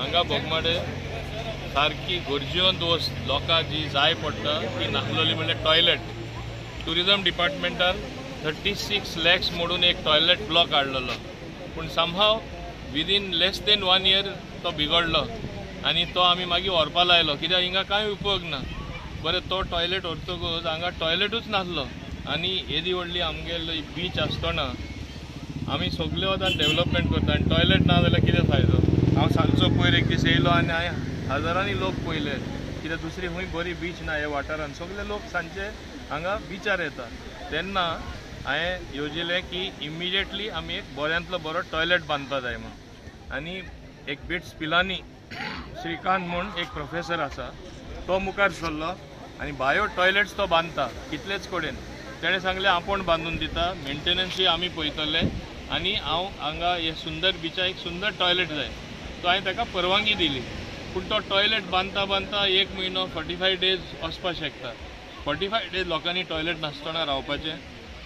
हांगा बोगमाडे सारकी गरजेवंत वस्त लोकांक जी जाय पडटा ती नासलोली म्हणजे टॉयलेट. टुरिजम डिपार्टमेंटान 36 lakhs मोडून एक टॉयलेट ब्लॉक हाडलेलो, पूण somehow within less than 1 year तो बिगडलो आनी तो आमी मागीर व्हरपा लायलो, कित्याक हिंगा कांय उपयोग ना. बरें तो टॉयलेट व्हरतकूच हांगा टॉयलेटूच नासलो आनी येदी व्हडली आमगेली बीच आसतना आमी सगळे वतान डेव्हलपमेंट करता आनी टॉयलेट ना जाल्यार कितें फायदो. हांव सांजचो पयर एक दीस येयलो आनी हांवें हजारांनी लोक पयले, कित्याक दुसरी खंय बरी बीच ना हे वाठारान. सगळे लोक सांजचे हांगा बिचार येता. तेन्ना हांवें येवजिलें की इमिजिएटली आमी एक बऱ्यांतलो बरो टॉयलेट बांदपा जाय म्हणून. आनी एक बिट्स पिलांनी श्रीकांत म्हूण एक प्रोफेसर आसा, तो मुखार सरलो आनी बायो टॉयलेट्स तो बांदता कितलेच कडेन. तेणें सांगलें आपूण बांदून दिता, मेंटेनन्सूय आमी पळयतले आनी हांव हांगा हे सुंदर बिचार एक सुंदर टॉयलेट जाय. तो हांवें ताका परवानगी दिली. पूण तो टॉयलेट बांदता बांदता 1 म्हयनो 45 days वचपाक शकता. 45 days लोकांनी टॉयलेट नासतना रावपाचें.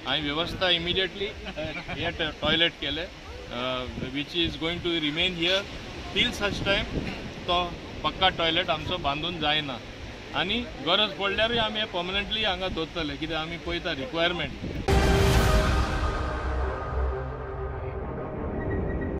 हांवें वेवस्था इमिजिएटली हे टॉयलेट केले which is going to remain here till such time तो पक्का टॉयलेट आमचो बांदून जायना. आनी गरज पडल्यारूय आमी हे पर्मनंटली हांगा दवरतले, कित्याक आमी पळयता रिक्वायरमेंट.